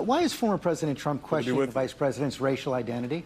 Why is former President Trump questioning the vice president's racial identity?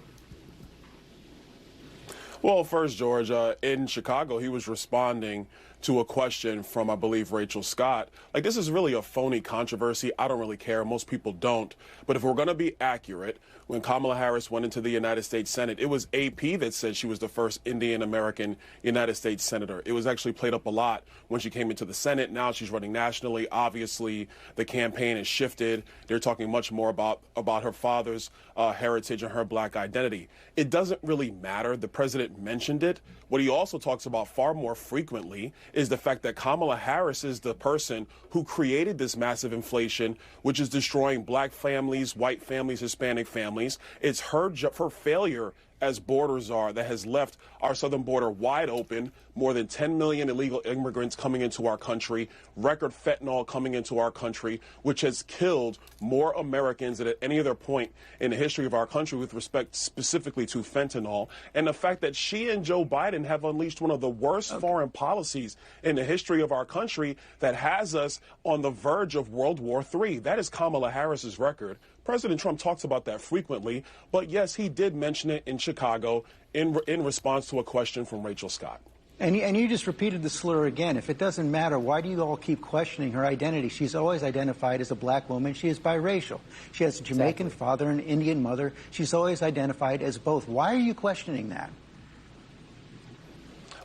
Well, first, George, in Chicago, he was responding to a question from, I believe, Rachel Scott. Like, this is really a phony controversy. I don't really care. Most people don't. But if we're going to be accurate, when Kamala Harris went into the United States Senate, it was AP that said she was the first Indian-American United States senator. It was actually played up a lot when she came into the Senate. Now she's running nationally. Obviously, the campaign has shifted. They're talking much more about her father's heritage and her black identity. It doesn't really matter. The president mentioned it. What he also talks about far more frequently is the fact that Kamala Harris is the person who created this massive inflation, which is destroying black families, white families, Hispanic families. It's her failure as border czar that has left our southern border wide open, more than 10 million illegal immigrants coming into our country, record fentanyl coming into our country, which has killed more Americans than at any other point in the history of our country with respect specifically to fentanyl, and the fact that she and Joe Biden have unleashed one of the worst foreign policies in the history of our country that has us on the verge of World War III. That is Kamala Harris's record. President Trump talks about that frequently, but yes, he did mention it in Chicago in response to a question from Rachel Scott. And you just repeated the slur again. If it doesn't matter, why do you all keep questioning her identity? She's always identified as a black woman. She is biracial. She has a Jamaican father and an Indian mother. She's always identified as both. Why are you questioning that?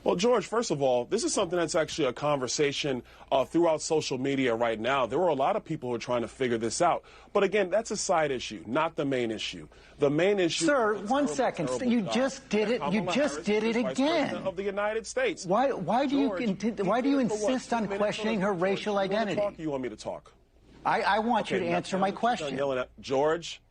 Well, George, first of all, this is something that's actually a conversation throughout social media right now. There were a lot of people who are trying to figure this out. But again, that's a side issue, not the main issue. The main issue. Sir, one second. You just did it. You just did it again. Of the United States. Why do you insist on questioning her racial identity? You want me to talk? I want you to answer my question. George,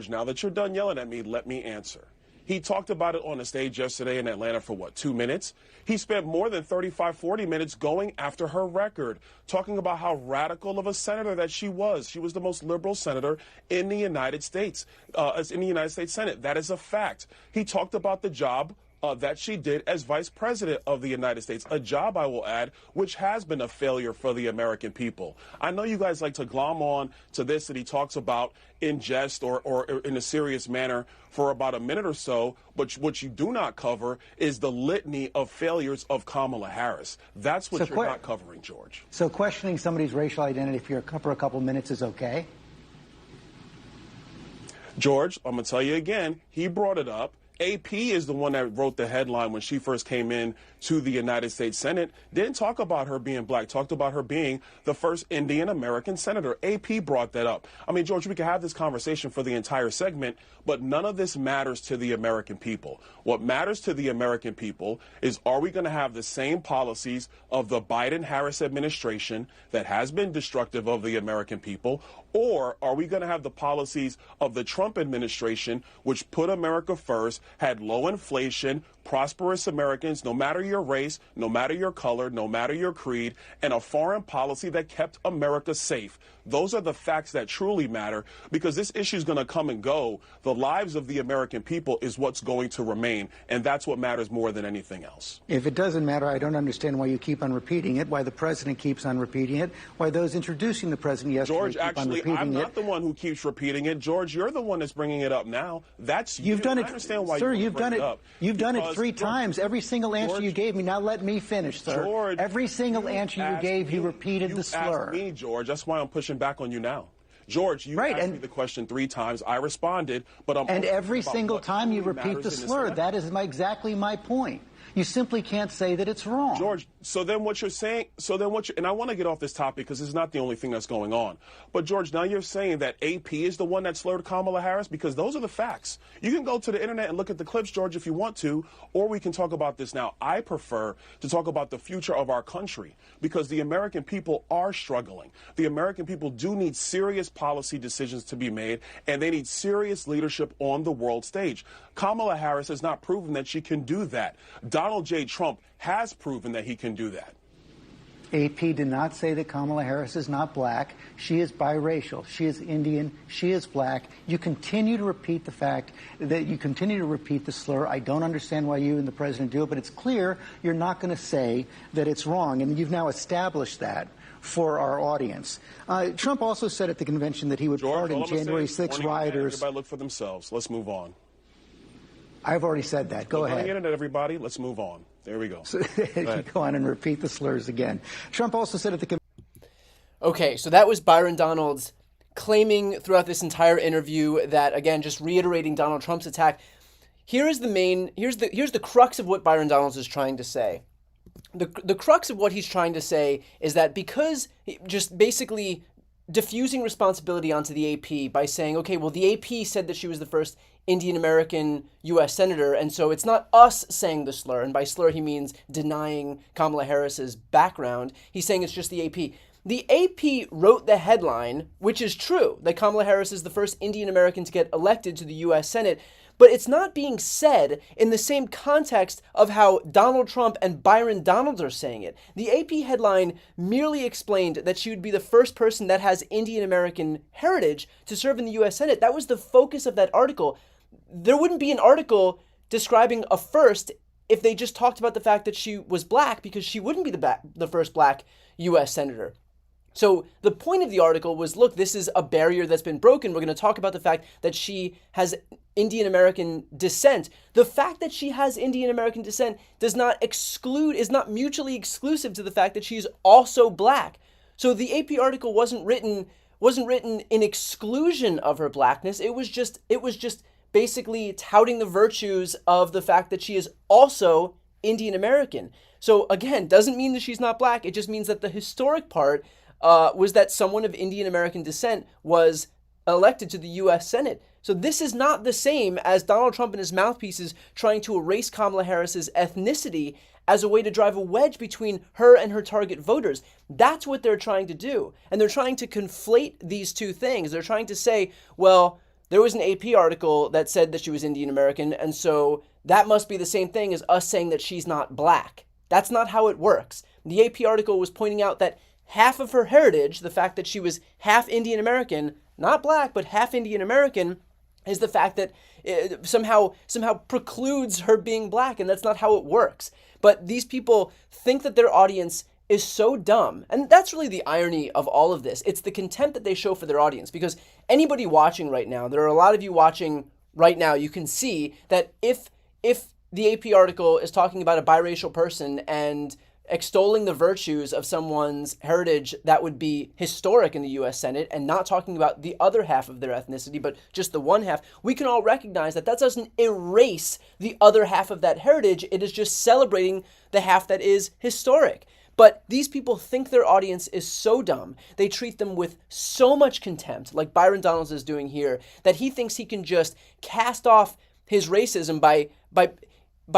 now that you're done yelling at me, let me answer. He talked about it on the stage yesterday in Atlanta for, what, 2 minutes? He spent more than 35, 40 minutes going after her record, talking about how radical of a senator that she was. She was the most liberal senator in the United States, in the United States Senate. That is a fact. He talked about the job that she did as vice president of the United States, a job, I will add, which has been a failure for the American people. I know you guys like to glom on to this that he talks about in jest or in a serious manner for about a minute or so, but what you do not cover is the litany of failures of Kamala Harris. That's what you're not covering, George. So questioning somebody's racial identity for a couple minutes is okay? George, I'm going to tell you again, he brought it up. AP is the one that wrote the headline when she first came in to the United States Senate. Didn't talk about her being black, talked about her being the first Indian American senator. AP brought that up. I mean, George, we could have this conversation for the entire segment, but none of this matters to the American people. What matters to the American people is, are we going to have the same policies of the Biden-Harris administration that has been destructive of the American people, or are we going to have the policies of the Trump administration, which put America first, had low inflation, prosperous Americans, no matter your race, no matter your color, no matter your creed, and a foreign policy that kept America safe? Those are the facts that truly matter, because this issue is going to come and go. The lives of the American people is what's going to remain, and that's what matters more than anything else. If it doesn't matter, I don't understand why you keep on repeating it, why the president keeps on repeating it, why those introducing the president yesterday George, keep actually, on repeating I'm not the one who keeps repeating it. George, you're the one that's bringing it up now. That's you. You've done it, I understand why sir. you You've done it. You've done it 3 times. Every single answer George, you gave me. Now let me finish, sir. George, every single answer you gave, you repeated the slur. Asked me, George. That's why I'm pushing back on you now. George, you asked me the question 3 times. I responded, but I'm. And every single time you repeat the slur. That is exactly my point. You simply can't say that it's wrong. George, so then what you're saying, and I want to get off this topic because it's not the only thing that's going on. But George, now you're saying that AP is the one that slurred Kamala Harris, because those are the facts. You can go to the internet and look at the clips, George, if you want to, or we can talk about this now. I prefer to talk about the future of our country, because the American people are struggling. The American people do need serious policy decisions to be made, and they need serious leadership on the world stage. Kamala Harris has not proven that she can do that. Donald J. Trump has proven that he can do that. AP did not say that Kamala Harris is not black. She is biracial. She is Indian. She is black. You continue to repeat the fact that you continue to repeat the slur. I don't understand why you and the president do it, but it's clear you're not going to say that it's wrong. And you've now established that for our audience. Trump also said at the convention that he would George, pardon January 6 rioters. Everybody look for themselves. Let's move on. I've already said that. Go ahead. On the internet, everybody. Let's move on. There we go. So, go on and repeat the slurs again. Trump also said at the convention. Okay, so that was Byron Donalds claiming throughout this entire interview that, again, just reiterating Donald Trump's attack. Here's the crux of what Byron Donalds is trying to say. The crux of what he's trying to say is that because just basically diffusing responsibility onto the AP by saying, okay, well, the AP said that she was the first Indian American U.S. senator, and so it's not us saying the slur, and by slur he means denying Kamala Harris's background. He's saying it's just the AP. The AP wrote the headline, which is true, that Kamala Harris is the first Indian American to get elected to the U.S. Senate, but it's not being said in the same context of how Donald Trump and Byron Donalds are saying it. The AP headline merely explained that she would be the first person that has Indian American heritage to serve in the U.S. Senate. That was the focus of that article. There wouldn't be an article describing a first if they just talked about the fact that she was black, because she wouldn't be the first black U.S. senator. So the point of the article was, look, this is a barrier that's been broken. We're going to talk about the fact that she has Indian American descent. The fact that she has Indian American descent is not mutually exclusive to the fact that she's also black. So the AP article wasn't written in exclusion of her blackness. It was just basically touting the virtues of the fact that she is also Indian American. So again, doesn't mean that she's not black. It just means that the historic part was that someone of Indian American descent was elected to the U.S. Senate. So this is not the same as Donald Trump and his mouthpieces trying to erase Kamala Harris's ethnicity as a way to drive a wedge between her and her target voters. That's what they're trying to do. And they're trying to conflate these two things. They're trying to say, well, there was an AP article that said that she was Indian American, and so that must be the same thing as us saying that she's not black. That's not how it works. The AP article was pointing out that half of her heritage, the fact that she was half Indian American, not black, but half Indian American, is the fact that it somehow precludes her being black, and that's not how it works. But these people think that their audience is so dumb, and that's really the irony of all of this. It's the contempt that they show for their audience, because anybody watching right now, there are a lot of you watching right now, you can see that if the AP article is talking about a biracial person and extolling the virtues of someone's heritage that would be historic in the U.S. Senate and not talking about the other half of their ethnicity, but just the one half, we can all recognize that that doesn't erase the other half of that heritage. It is just celebrating the half that is historic. But these people think their audience is so dumb, they treat them with so much contempt, like Byron Donalds is doing here, that he thinks he can just cast off his racism by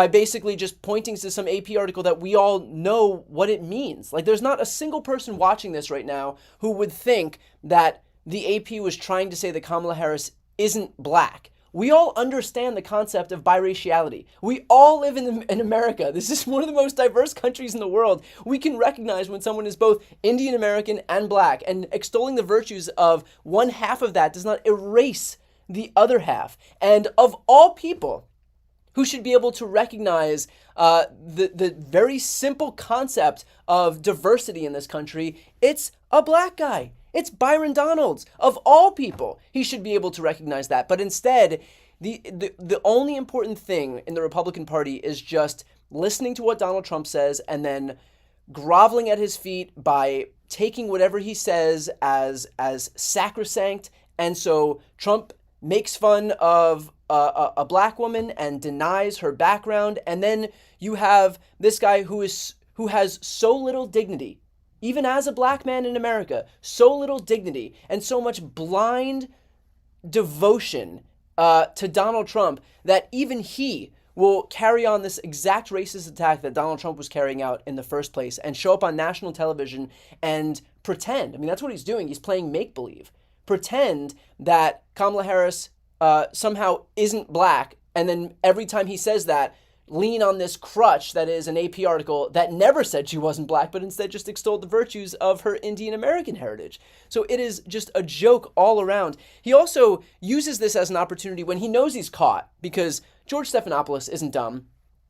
basically just pointing to some AP article that we all know what it means. Like, there's not a single person watching this right now who would think that the AP was trying to say that Kamala Harris isn't black. We all understand the concept of biraciality. We all live in America. This is one of the most diverse countries in the world. We can recognize when someone is both Indian American and black, and extolling the virtues of one half of that does not erase the other half. And of all people who should be able to recognize the very simple concept of diversity in this country, it's a black guy. It's Byron Donalds. Of all people, he should be able to recognize that. But instead, the only important thing in the Republican Party is just listening to what Donald Trump says and then groveling at his feet by taking whatever he says as sacrosanct. And so Trump makes fun of a black woman and denies her background. And then you have this guy who has so little dignity, even as a black man in America, so little dignity and so much blind devotion to Donald Trump that even he will carry on this exact racist attack that Donald Trump was carrying out in the first place and show up on national television and pretend. I mean, that's what he's doing. He's playing make-believe. Pretend that Kamala Harris somehow isn't black, and then every time he says that, lean on this crutch that is an AP article that never said she wasn't black, but instead just extolled the virtues of her Indian American heritage. So it is just a joke all around. He also uses this as an opportunity when he knows he's caught, because George Stephanopoulos isn't dumb.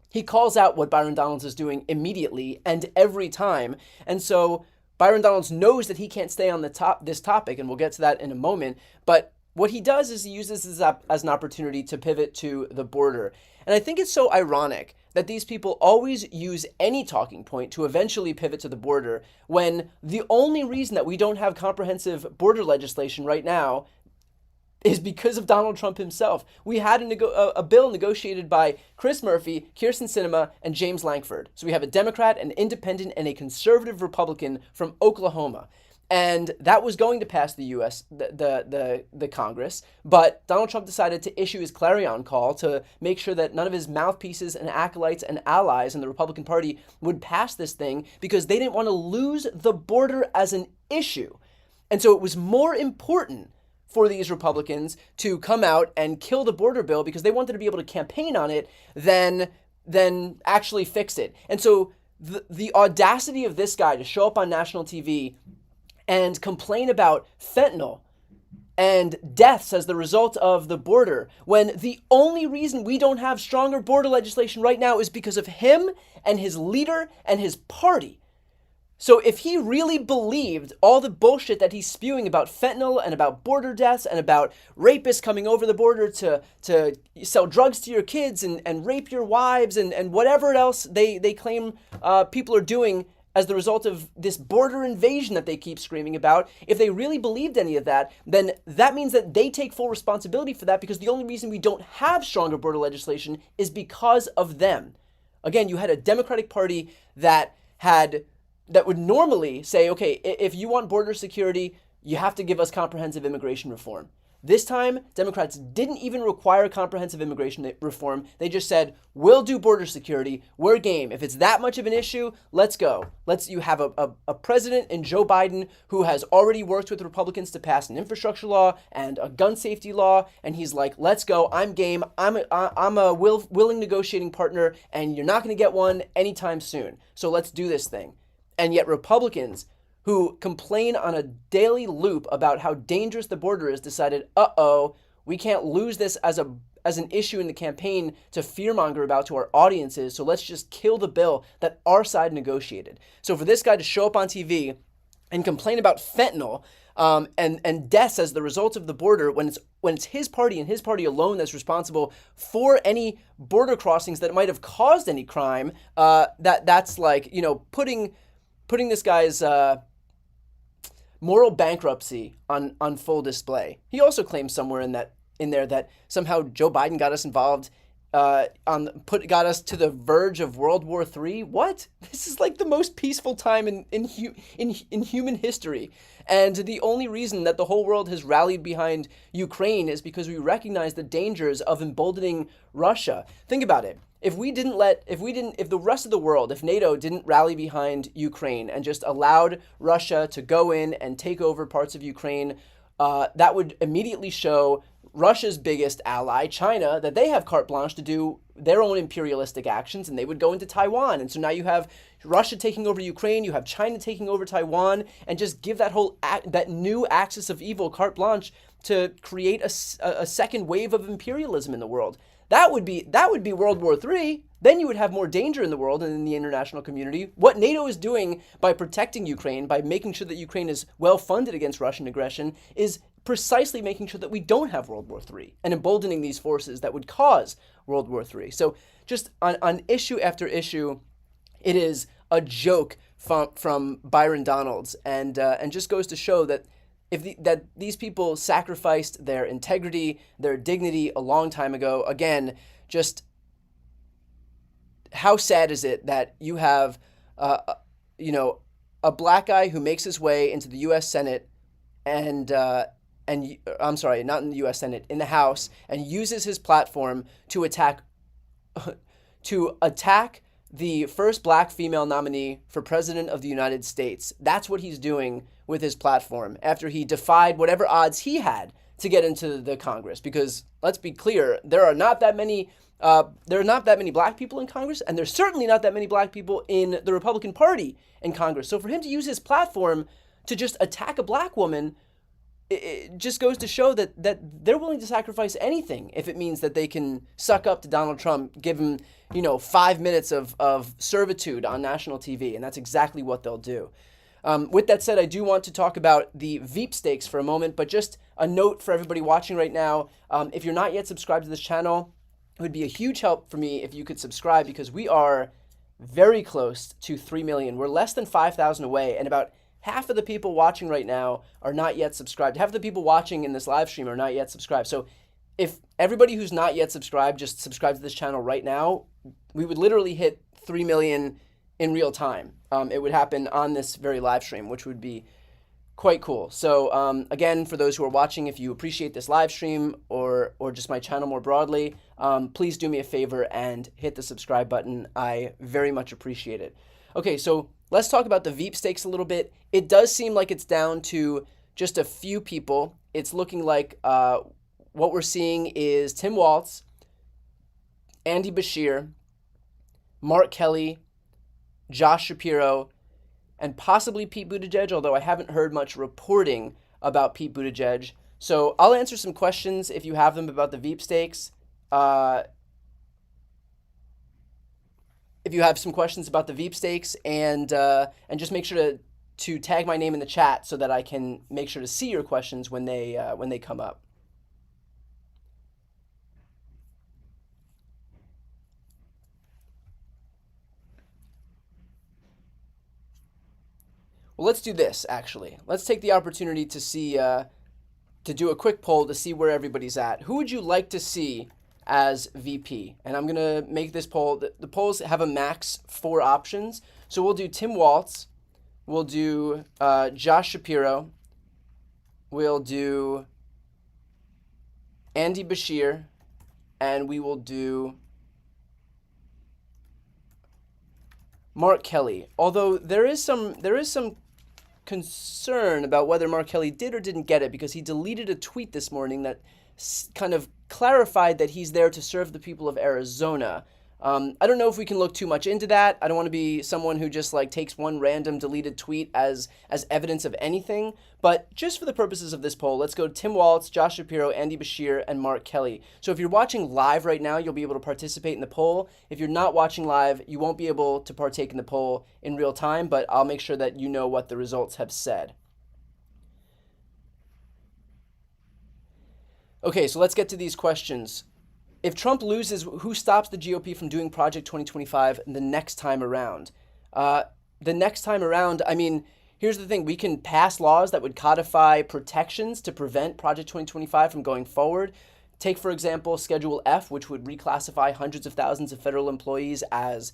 He calls out what Byron Donalds is doing immediately and every time. And so Byron Donalds knows that he can't stay on this topic, and we'll get to that in a moment. But what he does is he uses this as an opportunity to pivot to the border. And I think it's so ironic that these people always use any talking point to eventually pivot to the border, when the only reason that we don't have comprehensive border legislation right now is because of Donald Trump himself. We had a bill negotiated by Chris Murphy, Kyrsten Sinema, and James Lankford. So we have a Democrat, an independent, and a conservative Republican from Oklahoma. And that was going to pass the the Congress, but Donald Trump decided to issue his clarion call to make sure that none of his mouthpieces and acolytes and allies in the Republican Party would pass this thing, because they didn't want to lose the border as an issue. And so it was more important for these Republicans to come out and kill the border bill because they wanted to be able to campaign on it than actually fix it. And so the audacity of this guy to show up on national TV and complain about fentanyl and deaths as the result of the border, when the only reason we don't have stronger border legislation right now is because of him and his leader and his party. So if he really believed all the bullshit that he's spewing about fentanyl and about border deaths and about rapists coming over the border to sell drugs to your kids and rape your wives and whatever else they claim people are doing as the result of this border invasion that they keep screaming about, if they really believed any of that, then that means that they take full responsibility for that, because the only reason we don't have stronger border legislation is because of them. Again, you had a Democratic Party that would normally say, okay, if you want border security, you have to give us comprehensive immigration reform. This time, Democrats didn't even require comprehensive immigration reform. They just said, we'll do border security. We're game. If it's that much of an issue, let's go. You have a president in Joe Biden who has already worked with Republicans to pass an infrastructure law and a gun safety law. And he's like, let's go. I'm game. I'm a willing negotiating partner, and you're not going to get one anytime soon. So let's do this thing. And yet Republicans, who complain on a daily loop about how dangerous the border is, decided, we can't lose this as an issue in the campaign to fearmonger about to our audiences, so let's just kill the bill that our side negotiated. So for this guy to show up on TV and complain about fentanyl and deaths as the result of the border, when it's his party and his party alone that's responsible for any border crossings that might have caused any crime, that's like, putting this guy's moral bankruptcy on full display. He also claims somewhere in there that somehow Joe Biden got us involved, got us to the verge of World War III. What? This is like the most peaceful time in human history. And the only reason that the whole world has rallied behind Ukraine is because we recognize the dangers of emboldening Russia. Think about it. If the rest of the world, if NATO didn't rally behind Ukraine and just allowed Russia to go in and take over parts of Ukraine, that would immediately show Russia's biggest ally, China, that they have carte blanche to do their own imperialistic actions, and they would go into Taiwan. And so now you have Russia taking over Ukraine, you have China taking over Taiwan, and just give that new axis of evil carte blanche to create a second wave of imperialism in the world. That would be World War III. Then you would have more danger in the world and in the international community. What NATO is doing by protecting Ukraine, by making sure that Ukraine is well funded against Russian aggression, is precisely making sure that we don't have World War III and emboldening these forces that would cause World War III. So just on issue after issue, it is a joke from Byron Donalds, and just goes to show that that these people sacrificed their integrity, their dignity a long time ago. Again, just how sad is it that you have, a black guy who makes his way into the U.S. Senate and I'm sorry, not in the U.S. Senate, in the House, and uses his platform to attack the first black female nominee for president of the United States. That's what he's doing with his platform after he defied whatever odds he had to get into the Congress. Because let's be clear, there are not that many black people in Congress, and there's certainly not that many black people in the Republican Party in Congress. So for him to use his platform to just attack a black woman, it just goes to show that they're willing to sacrifice anything if it means that they can suck up to Donald Trump, give him 5 minutes of servitude on national TV, and that's exactly what they'll do. With that said, I do want to talk about the Veep stakes for a moment, but just a note for everybody watching right now. If you're not yet subscribed to this channel, it would be a huge help for me if you could subscribe, because we are very close to 3 million. We're less than 5,000 away, and about half of the people watching right now are not yet subscribed. Half of the people watching in this live stream are not yet subscribed. So if everybody who's not yet subscribed just subscribe to this channel right now, we would literally hit 3 million in real time. It would happen on this very live stream, which would be quite cool. So again, for those who are watching, if you appreciate this live stream or just my channel more broadly, please do me a favor and hit the subscribe button. I very much appreciate it. Okay, so let's talk about the Veep stakes a little bit. It does seem like it's down to just a few people. It's looking like what we're seeing is Tim Waltz, Andy Beshear, Mark Kelly, Josh Shapiro, and possibly Pete Buttigieg, although I haven't heard much reporting about Pete Buttigieg. So I'll answer some questions if you have them about the Veep stakes. If you have some questions about the Veep stakes, and just make sure to tag my name in the chat so that I can make sure to see your questions when they come up. Well, let's do this, actually. Let's take the opportunity to see, to do a quick poll to see where everybody's at. Who would you like to see as VP? And I'm going to make this poll. The polls have a max 4 options. So we'll do Tim Waltz. We'll do Josh Shapiro. We'll do Andy Beshear. And we will do Mark Kelly. Although there is some concern about whether Mark Kelly did or didn't get it, because he deleted a tweet this morning that kind of clarified that he's there to serve the people of Arizona. I don't know if we can look too much into that. I don't want to be someone who just like takes one random deleted tweet as evidence of anything. But just for the purposes of this poll, let's go Tim Waltz, Josh Shapiro, Andy Beshear, and Mark Kelly. So if you're watching live right now, you'll be able to participate in the poll. If you're not watching live, you won't be able to partake in the poll in real time, but I'll make sure that you know what the results have said. Okay, so let's get to these questions. If Trump loses, who stops the GOP from doing Project 2025 the next time around? The next time around, I mean, here's the thing. We can pass laws that would codify protections to prevent Project 2025 from going forward. Take, for example, Schedule F, which would reclassify hundreds of thousands of federal employees as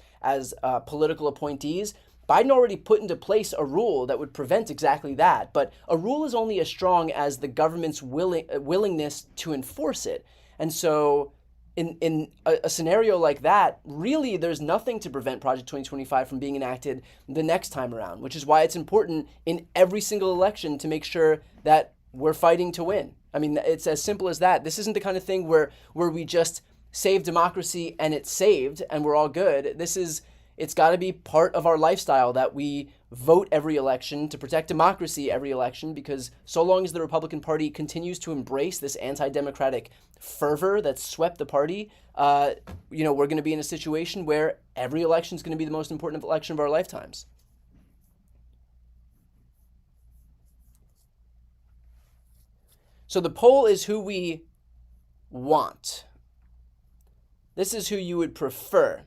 political appointees. Biden already put into place a rule that would prevent exactly that. But a rule is only as strong as the government's willingness to enforce it. And so in a scenario like that, really, there's nothing to prevent Project 2025 from being enacted the next time around, which is why it's important in every single election to make sure that we're fighting to win. I mean, it's as simple as that. This isn't the kind of thing where we just save democracy and it's saved and we're all good. It's got to be part of our lifestyle that we vote every election to protect democracy every election, because so long as the Republican Party continues to embrace this anti-democratic fervor that's swept the party, we're going to be in a situation where every election is going to be the most important election of our lifetimes. So the poll is who we want. This is who you would prefer.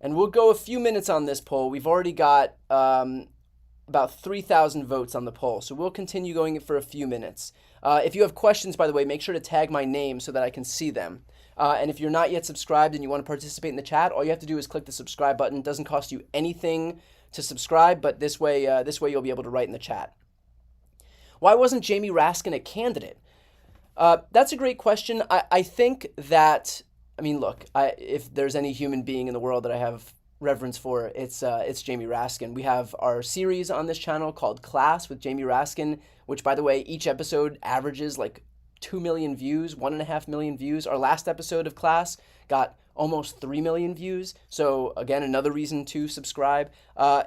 And we'll go a few minutes on this poll. We've already got about 3,000 votes on the poll, so we'll continue going for a few minutes. If you have questions, by the way, make sure to tag my name so that I can see them. And if you're not yet subscribed and you want to participate in the chat, all you have to do is click the subscribe button. It doesn't cost you anything to subscribe, but this way you'll be able to write in the chat. Why wasn't Jamie Raskin a candidate? That's a great question. I think that, I mean, look, if there's any human being in the world that I have reverence for, it's Jamie Raskin. We have our series on this channel called Class with Jamie Raskin, which, by the way, each episode averages like 2 million views, 1.5 million views. Our last episode of Class got almost 3 million views. So again, another reason to subscribe.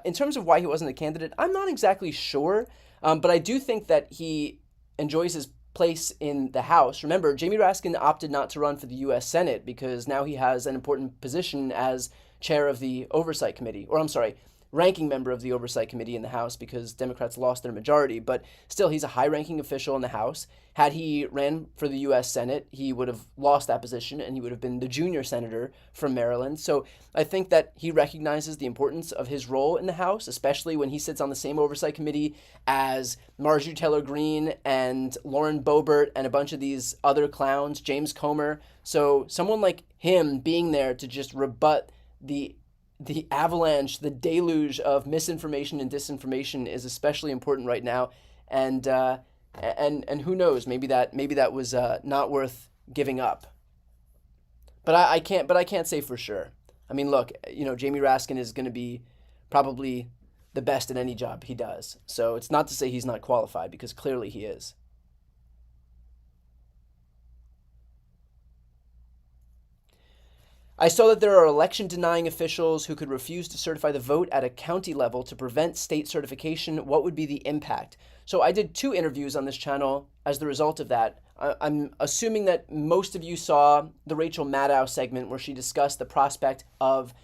In terms of why he wasn't a candidate, I'm not exactly sure, but I do think that he enjoys his place in the House. Remember, Jamie Raskin opted not to run for the U.S. Senate because now he has an important position as chair of the Oversight Committee. Or I'm sorry, ranking member of the Oversight Committee in the House because Democrats lost their majority, but still he's a high-ranking official in the House. Had he ran for the U.S. Senate, he would have lost that position and he would have been the junior senator from Maryland. So I think that he recognizes the importance of his role in the House, especially when he sits on the same Oversight Committee as Marjorie Taylor Greene and Lauren Boebert and a bunch of these other clowns, James Comer. So someone like him being there to just rebut the avalanche, the deluge of misinformation and disinformation is especially important right now, and who knows, maybe that was not worth giving up. But I can't say for sure. I mean, look, Jamie Raskin is going to be probably the best at any job he does. So it's not to say he's not qualified, because clearly he is. I saw that there are election-denying officials who could refuse to certify the vote at a county level to prevent state certification. What would be the impact? So I did 2 interviews on this channel as the result of that. I'm assuming that most of you saw the Rachel Maddow segment where she discussed the prospect of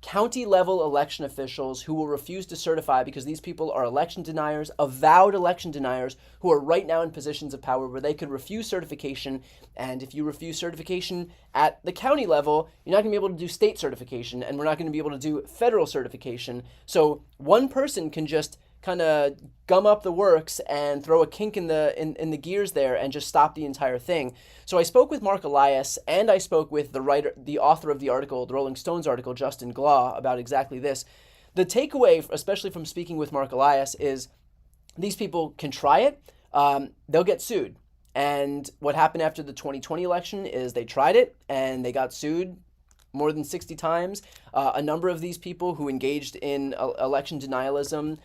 county-level election officials who will refuse to certify because these people are election deniers, avowed election deniers, who are right now in positions of power where they could refuse certification. And if you refuse certification at the county level, you're not going to be able to do state certification, and we're not going to be able to do federal certification. So one person can just kind of gum up the works and throw a kink in the gears there and just stop the entire thing. So I spoke with Mark Elias, and I spoke with the author of the article, the Rolling Stones article, Justin Glaw, about exactly this. The takeaway, especially from speaking with Mark Elias, is these people can try it. They'll get sued. And what happened after the 2020 election is they tried it and they got sued more than 60 times. A number of these people who engaged in election denialism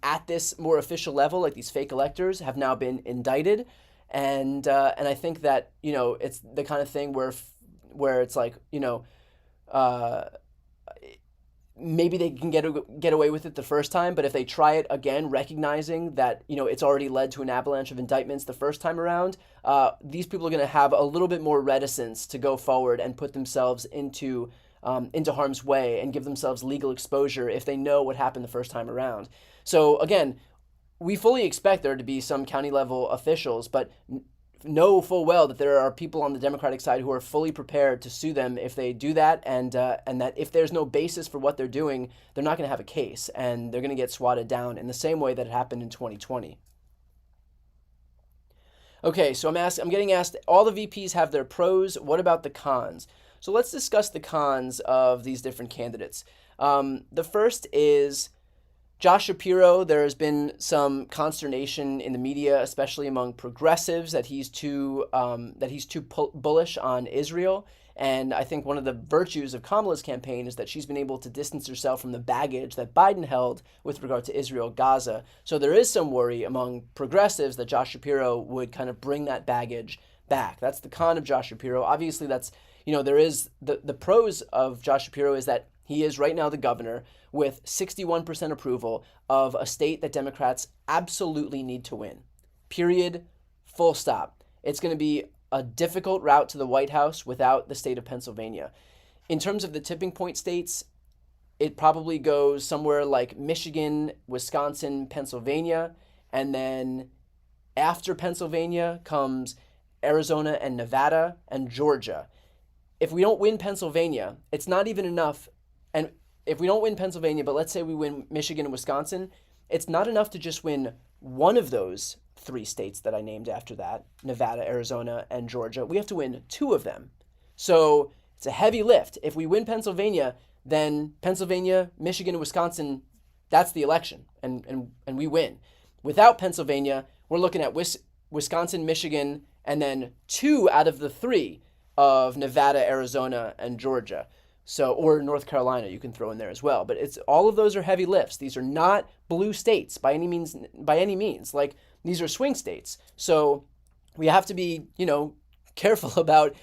at this more official level, like these fake electors, have now been indicted. And I think that, it's the kind of thing where it's like, maybe they can get away with it the first time, but if they try it again, recognizing that, it's already led to an avalanche of indictments the first time around, these people are going to have a little bit more reticence to go forward and put themselves into harm's way and give themselves legal exposure if they know what happened the first time around. So again, we fully expect there to be some county level officials, but know full well that there are people on the Democratic side who are fully prepared to sue them if they do that, and that if there's no basis for what they're doing, they're not going to have a case, and they're going to get swatted down in the same way that it happened in 2020. Okay, so I'm getting asked, all the VPs have their pros. What about the cons? So let's discuss the cons of these different candidates. The first is Josh Shapiro. There has been some consternation in the media, especially among progressives, that he's too bullish on Israel. And I think one of the virtues of Kamala's campaign is that she's been able to distance herself from the baggage that Biden held with regard to Israel, Gaza. So there is some worry among progressives that Josh Shapiro would kind of bring that baggage back. That's the con of Josh Shapiro. Obviously, that's, there is the pros of Josh Shapiro is that he is right now the governor with 61% approval of a state that Democrats absolutely need to win. Period. Full stop. It's going to be a difficult route to the White House without the state of Pennsylvania. In terms of the tipping point states, it probably goes somewhere like Michigan, Wisconsin, Pennsylvania, and then after Pennsylvania comes Arizona and Nevada and Georgia. If we don't win Pennsylvania, it's not even enough. And if we don't win Pennsylvania, but let's say we win Michigan and Wisconsin, it's not enough to just win one of those 3 states that I named after that, Nevada, Arizona, and Georgia. We have to win 2 of them. So it's a heavy lift. If we win Pennsylvania, then Pennsylvania, Michigan, and Wisconsin, that's the election, and we win. Without Pennsylvania, we're looking at Wisconsin, Michigan, and then 2 out of the 3 of Nevada, Arizona, and Georgia. So, or North Carolina, you can throw in there as well. But it's all of those are heavy lifts. These are not blue states by any means. Like, these are swing states. So we have to be, careful about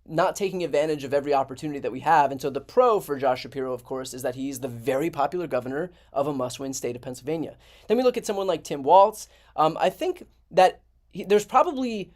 not taking advantage of every opportunity that we have. And so the pro for Josh Shapiro, of course, is that he's the very popular governor of a must-win state of Pennsylvania. Then we look at someone like Tim Waltz. I think that there's probably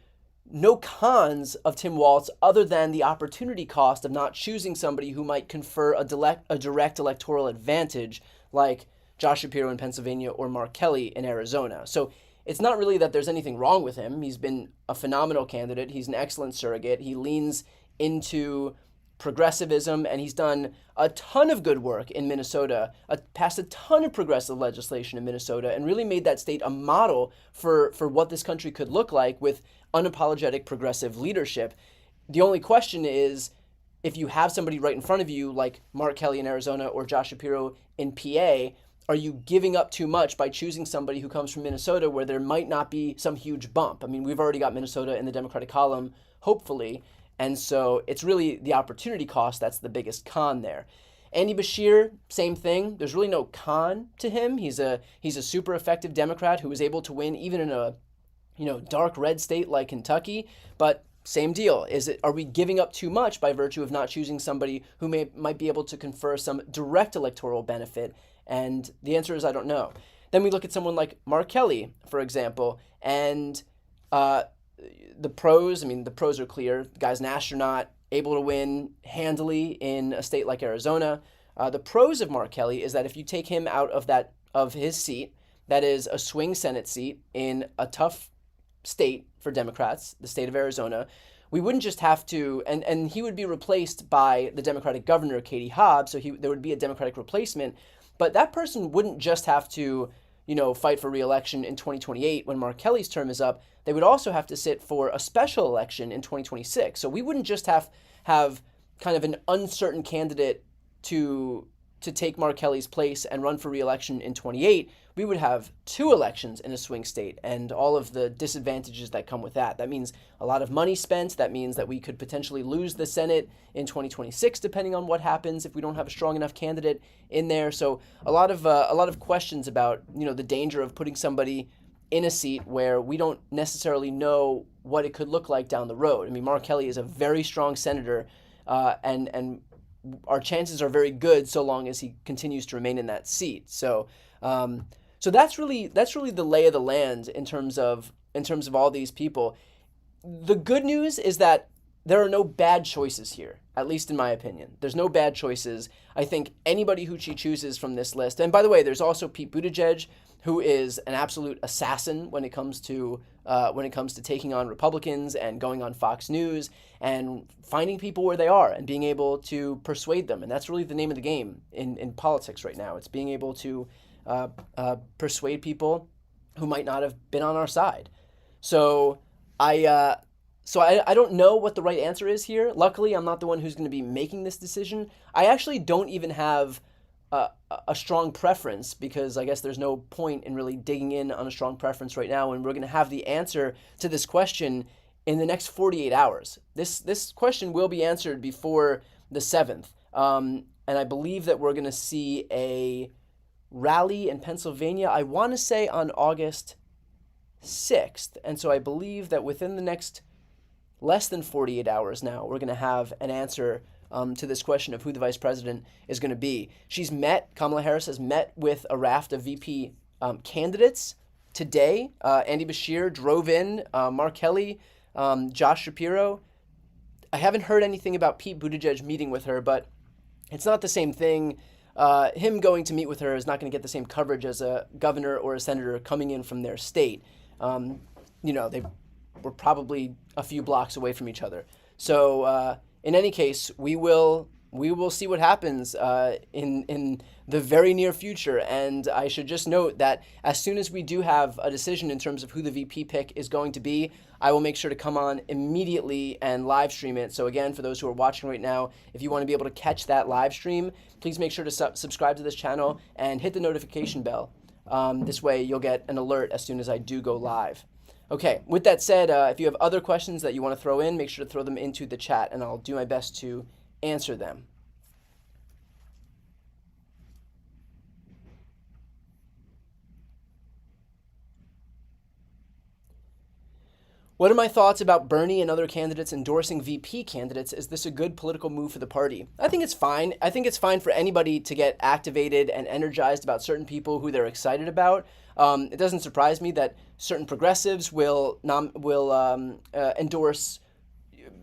no cons of Tim Waltz other than the opportunity cost of not choosing somebody who might confer a direct electoral advantage like Josh Shapiro in Pennsylvania or Mark Kelly in Arizona. So it's not really that there's anything wrong with him. He's been a phenomenal candidate. He's an excellent surrogate. He leans into progressivism, and he's done a ton of good work in Minnesota, passed a ton of progressive legislation in Minnesota, and really made that state a model for what this country could look like with unapologetic progressive leadership. The only question is, if you have somebody right in front of you, like Mark Kelly in Arizona or Josh Shapiro in PA, are you giving up too much by choosing somebody who comes from Minnesota where there might not be some huge bump? I mean, we've already got Minnesota in the Democratic column, hopefully, and so it's really the opportunity cost that's the biggest con there. Andy Beshear, same thing. There's really no con to him. He's a super effective Democrat who was able to win even in a dark red state like Kentucky, but same deal. Are we giving up too much by virtue of not choosing somebody who might be able to confer some direct electoral benefit? And the answer is I don't know. Then we look at someone like Mark Kelly, for example, and the pros are clear. The guy's an astronaut, able to win handily in a state like Arizona. The pros of Mark Kelly is that if you take him out of his seat, that is a swing Senate seat in a tough state for Democrats, the state of Arizona, we wouldn't just have to, and he would be replaced by the Democratic governor, Katie Hobbs, so there would be a Democratic replacement, but that person wouldn't just have to, fight for re-election in 2028 when Mark Kelly's term is up. They would also have to sit for a special election in 2026. So we wouldn't just have kind of an uncertain candidate to take Mark Kelly's place and run for re-election in 28. We would have 2 elections in a swing state and all of the disadvantages that come with that. That means a lot of money spent. That means that we could potentially lose the Senate in 2026, depending on what happens if we don't have a strong enough candidate in there. So a lot of questions about the danger of putting somebody in a seat where we don't necessarily know what it could look like down the road. I mean, Mark Kelly is a very strong senator, and our chances are very good so long as he continues to remain in that seat. So that's really the lay of the land in terms of all these people. The good news is that there are no bad choices here, at least in my opinion. There's no bad choices. I think anybody who she chooses from this list, and by the way, there's also Pete Buttigieg, who is an absolute assassin when it comes to taking on Republicans and going on Fox News and finding people where they are and being able to persuade them. And that's really the name of the game in politics right now. It's being able to persuade people who might not have been on our side. So I don't know what the right answer is here. Luckily, I'm not the one who's going to be making this decision. I actually don't even have a strong preference, because I guess there's no point in really digging in on a strong preference right now, and we're going to have the answer to this question in the next 48 hours. This question will be answered before the 7th, and I believe that we're going to see a rally in Pennsylvania, I want to say on August 6th, and so I believe that within the next less than 48 hours now, we're going to have an answer to this question of who the vice president is going to be. Kamala Harris has met with a raft of VP candidates today. Andy Beshear drove in, Mark Kelly, Josh Shapiro. I haven't heard anything about Pete Buttigieg meeting with her, but it's not the same thing. Him going to meet with her is not going to get the same coverage as a governor or a senator coming in from their state. They were probably a few blocks away from each other. So in any case, we will see what happens in the very near future. And I should just note that as soon as we do have a decision in terms of who the VP pick is going to be, I will make sure to come on immediately and live stream it. So again, for those who are watching right now, if you want to be able to catch that live stream, please make sure to subscribe to this channel and hit the notification bell. This way you'll get an alert as soon as I do go live. Okay, with that said, if you have other questions that you want to throw in, make sure to throw them into the chat, and I'll do my best to answer them. What are my thoughts about Bernie and other candidates endorsing VP candidates? Is this a good political move for the party? I think it's fine. I think it's fine for anybody to get activated and energized about certain people who they're excited about. It doesn't surprise me that certain progressives will endorse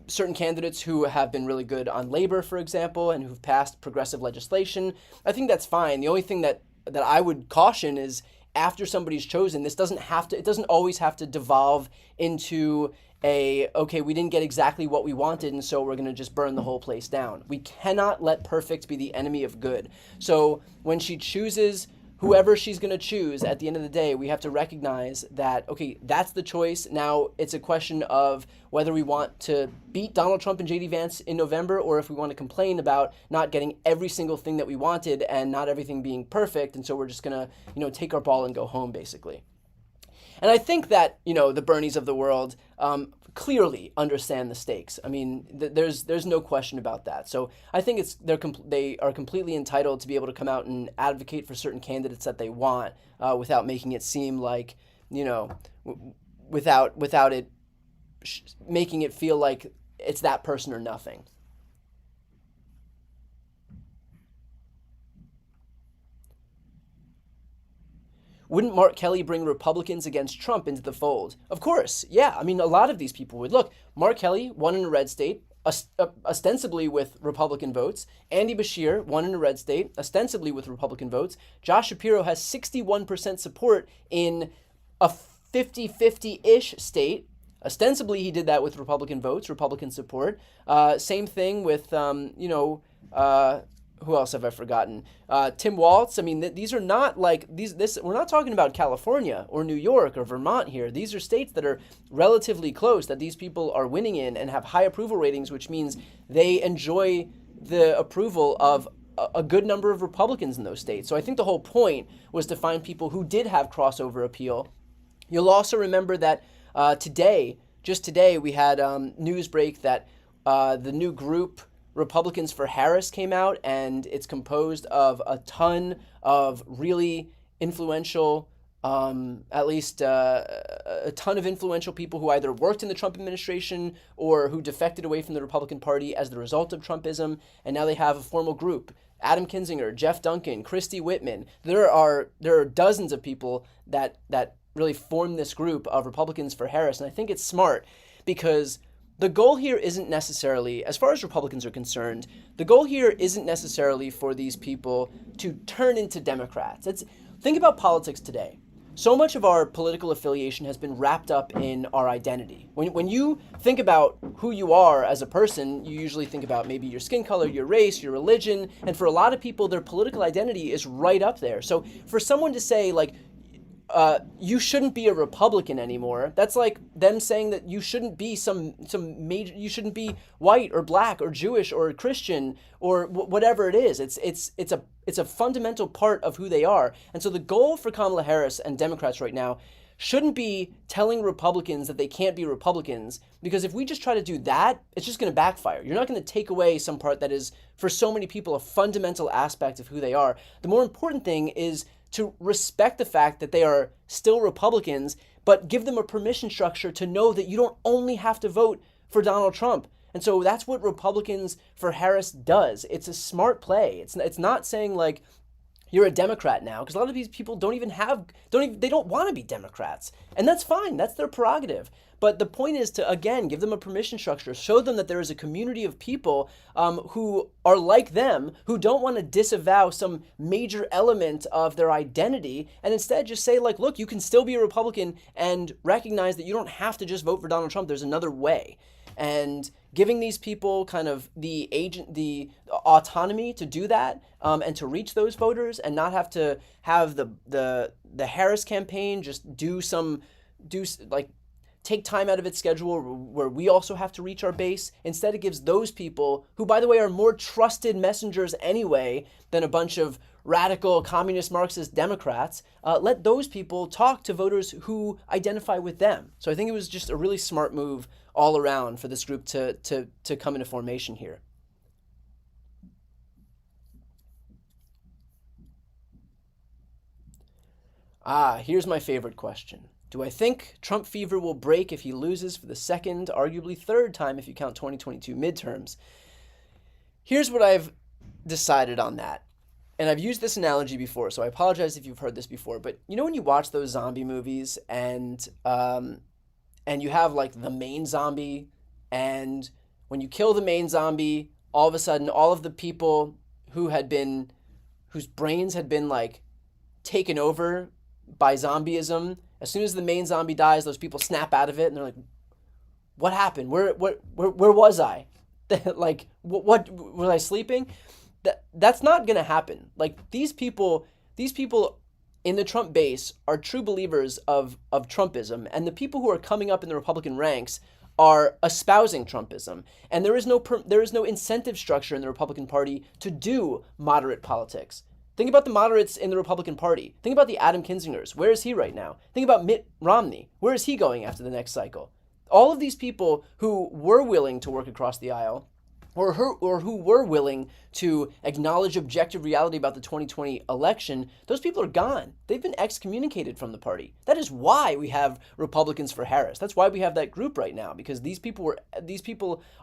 certain candidates who have been really good on labor, for example, and who've passed progressive legislation. I think that's fine. The only thing that I would caution is, after somebody's chosen, it doesn't always have to devolve into okay, we didn't get exactly what we wanted, and so we're going to just burn the whole place down. We cannot let perfect be the enemy of good. So when she chooses whoever she's going to choose, at the end of the day, we have to recognize that, okay, that's the choice. Now it's a question of whether we want to beat Donald Trump and J.D. Vance in November, or if we want to complain about not getting every single thing that we wanted and not everything being perfect. And so we're just going to, take our ball and go home, basically. And I think that, the Bernies of the world clearly understand the stakes. I mean, there's no question about that. So I think they are completely entitled to be able to come out and advocate for certain candidates that they want, without making it seem like, without it making it feel like it's that person or nothing. Wouldn't Mark Kelly bring Republicans against Trump into the fold? Of course, yeah. I mean, a lot of these people would. Look, Mark Kelly won in a red state, ostensibly with Republican votes. Andy Beshear won in a red state, ostensibly with Republican votes. Josh Shapiro has 61% support in a 50-50-ish state. Ostensibly, he did that with Republican votes, Republican support. Same thing with, who else have I forgotten? Tim Waltz. I mean, these are not like these. We're not talking about California or New York or Vermont here. These are states that are relatively close, that these people are winning in and have high approval ratings, which means they enjoy the approval of a good number of Republicans in those states. So I think the whole point was to find people who did have crossover appeal. You'll also remember that just today, we had news break that the new group, Republicans for Harris, came out, and it's composed of a ton of really influential, at least a ton of influential people who either worked in the Trump administration or who defected away from the Republican Party as the result of Trumpism, and now they have a formal group. Adam Kinzinger, Jeff Duncan, Christy Whitman. There are dozens of people that really form this group of Republicans for Harris, and I think it's smart because the goal here isn't necessarily, as far as Republicans are concerned, the goal here isn't necessarily for these people to turn into Democrats. Think about politics today. So much of our political affiliation has been wrapped up in our identity. When you think about who you are as a person, you usually think about maybe your skin color, your race, your religion, and for a lot of people, their political identity is right up there. So for someone to say, like, you shouldn't be a Republican anymore, that's like them saying that you shouldn't be you shouldn't be white or black or Jewish or Christian or whatever it is. It's a fundamental part of who they are. And so the goal for Kamala Harris and Democrats right now shouldn't be telling Republicans that they can't be Republicans, because if we just try to do that, it's just going to backfire. You're not going to take away some part that is, for so many people, a fundamental aspect of who they are. The more important thing is to respect the fact that they are still Republicans, but give them a permission structure to know that you don't only have to vote for Donald Trump. And so that's what Republicans for Harris does. It's a smart play. It's not saying like you're a Democrat now, because a lot of these people they don't want to be Democrats. And that's fine. That's their prerogative. But the point is to, again, give them a permission structure, show them that there is a community of people who are like them, who don't want to disavow some major element of their identity, and instead just say, like, look, you can still be a Republican and recognize that you don't have to just vote for Donald Trump. There's another way. And giving these people kind of the autonomy to do that, and to reach those voters, and not have to have the Harris campaign just take time out of its schedule where we also have to reach our base. Instead, it gives those people, who, by the way, are more trusted messengers anyway than a bunch of radical communist Marxist Democrats, let those people talk to voters who identify with them. So I think it was just a really smart move all around for this group to come into formation here. Here's my favorite question. Do I think Trump fever will break if he loses for the second, arguably third time if you count 2022 midterms? Here's what I've decided on that. And I've used this analogy before, so I apologize if you've heard this before, but you know when you watch those zombie movies and you have like the main zombie, and when you kill the main zombie, all of a sudden all of the people whose brains had been like taken over by zombieism, as soon as the main zombie dies, those people snap out of it and they're like, what happened? Where was I? Like, what was I sleeping? That's not going to happen. Like, these people in the Trump base are true believers of Trumpism, and the people who are coming up in the Republican ranks are espousing Trumpism. And there is no incentive structure in the Republican Party to do moderate politics. Think about the moderates in the Republican Party. Think about the Adam Kinzingers. Where is he right now? Think about Mitt Romney. Where is he going after the next cycle? All of these people who were willing to work across the aisle, or who were willing to acknowledge objective reality about the 2020 election, those people are gone. They've been excommunicated from the party. That is why we have Republicans for Harris. That's why we have that group right now, because these people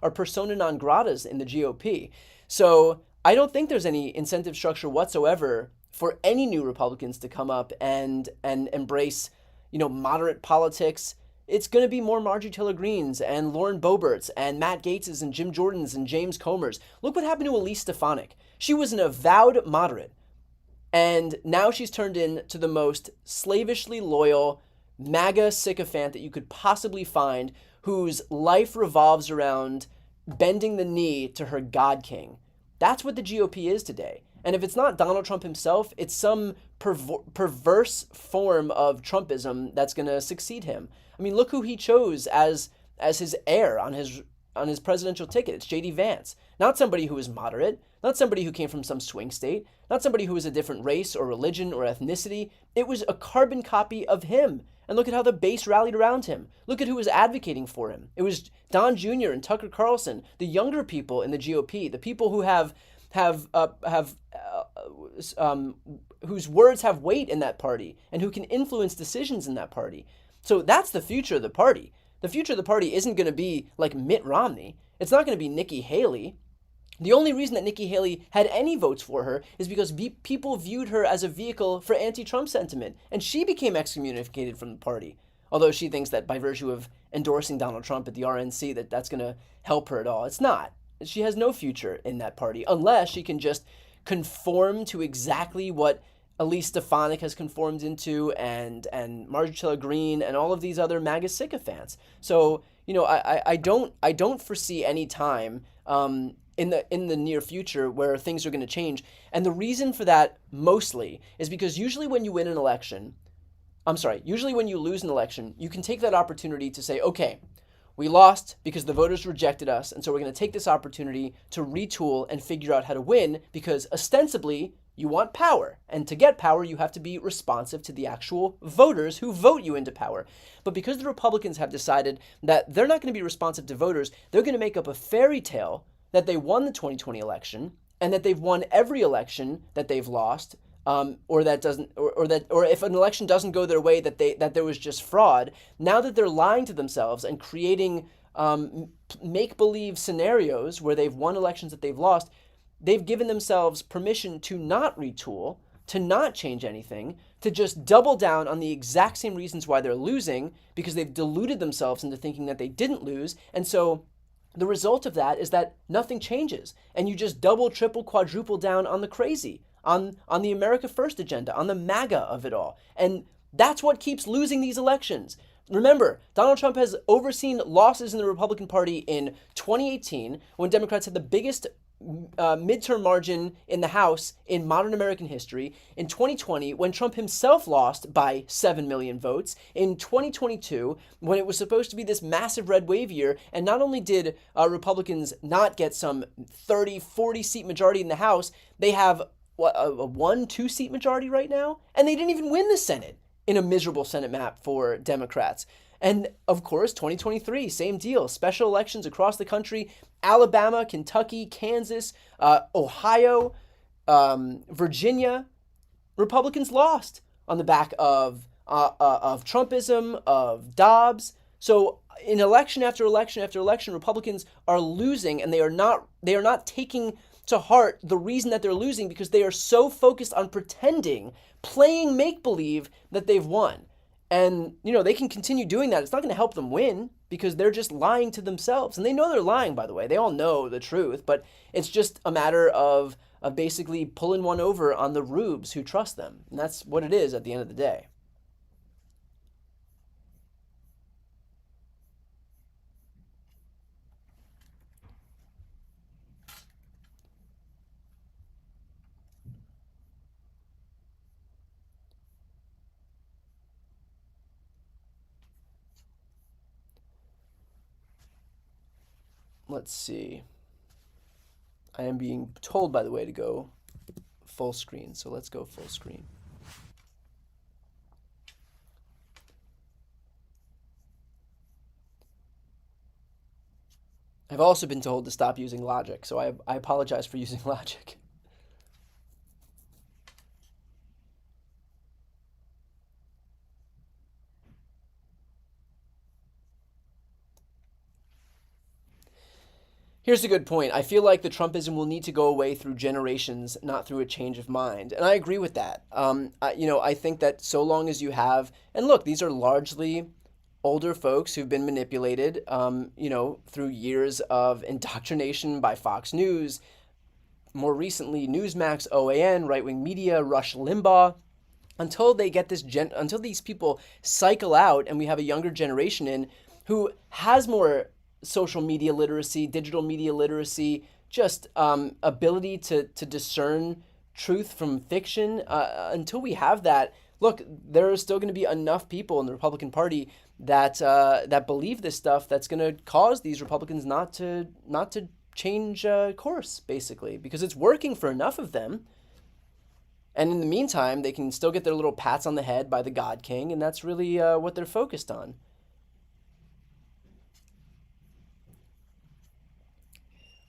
are persona non gratas in the GOP. So I don't think there's any incentive structure whatsoever for any new Republicans to come up and embrace, moderate politics. It's going to be more Marjorie Taylor Greenes and Lauren Boeberts and Matt Gaetzes and Jim Jordans and James Comers. Look what happened to Elise Stefanik. She was an avowed moderate, and now she's turned into the most slavishly loyal MAGA sycophant that you could possibly find, whose life revolves around bending the knee to her God King. That's what the GOP is today. And if it's not Donald Trump himself, it's some perverse form of Trumpism that's going to succeed him. I mean, look who he chose as his heir on his presidential ticket. It's J.D. Vance. Not somebody who is moderate, not somebody who came from some swing state, not somebody who was a different race or religion or ethnicity. It was a carbon copy of him. And look at how the base rallied around him. Look at who was advocating for him. It was Don Jr. and Tucker Carlson, the younger people in the GOP, the people who whose words have weight in that party and who can influence decisions in that party. So that's the future of the party. The future of the party isn't going to be like Mitt Romney. It's not going to be Nikki Haley. The only reason that Nikki Haley had any votes for her is because people viewed her as a vehicle for anti-Trump sentiment, and she became excommunicated from the party. Although she thinks that by virtue of endorsing Donald Trump at the RNC that's going to help her at all. It's not. She has no future in that party unless she can just conform to exactly what Elise Stefanik has conformed into, and Marjorie Taylor Greene and all of these other MAGA sycophants. So I don't foresee any time in the near future where things are going to change. And the reason for that mostly is because usually when you lose an election, you can take that opportunity to say, okay, we lost because the voters rejected us, and so we're going to take this opportunity to retool and figure out how to win, because ostensibly you want power, and to get power you have to be responsive to the actual voters who vote you into power. But because the Republicans have decided that they're not going to be responsive to voters, they're going to make up a fairy tale that they won the 2020 election and that they've won every election that they've lost, or if an election doesn't go their way, that there was just fraud. Now that they're lying to themselves and creating make-believe scenarios where they've won elections that they've lost, they've given themselves permission to not retool, to not change anything, to just double down on the exact same reasons why they're losing, because they've deluded themselves into thinking that they didn't lose. And so the result of that is that nothing changes, and you just double, triple, quadruple down on the crazy, on the America First agenda, on the MAGA of it all. And that's what keeps losing these elections. Remember, Donald Trump has overseen losses in the Republican Party in 2018, when Democrats had the biggest midterm margin in the House in modern American history. In 2020, when Trump himself lost by 7 million votes. In 2022, when it was supposed to be this massive red wave year, and not only did Republicans not get some 30, 40 seat majority in the House, they have a 1-2 seat majority right now, and they didn't even win the Senate in a miserable Senate map for Democrats. And of course, 2023, same deal. Special elections across the country: Alabama, Kentucky, Kansas, Ohio, Virginia. Republicans lost on the back of of Trumpism, of Dobbs. So in election after election after election, Republicans are losing, and they are not taking to heart the reason that they're losing, because they are so focused on pretending, playing make-believe that they've won. And, they can continue doing that. It's not going to help them win, because they're just lying to themselves. And they know they're lying, by the way. They all know the truth, but it's just a matter of basically pulling one over on the rubes who trust them. And that's what it is at the end of the day. Let's see. I am being told, by the way, to go full screen. So let's go full screen. I've also been told to stop using logic, so I apologize for using logic. Here's a good point. I feel like the Trumpism will need to go away through generations, not through a change of mind. And I agree with that. I think that so long as you have, and look, these are largely older folks who've been manipulated, through years of indoctrination by Fox News, more recently Newsmax, OAN, right-wing media, Rush Limbaugh, until they get until these people cycle out and we have a younger generation in who has more social media literacy, digital media literacy, just ability to discern truth from fiction. Until we have that, look, there are still going to be enough people in the Republican Party that believe this stuff that's going to cause these Republicans not to change course, basically, because it's working for enough of them. And in the meantime, they can still get their little pats on the head by the God King, and that's really what they're focused on.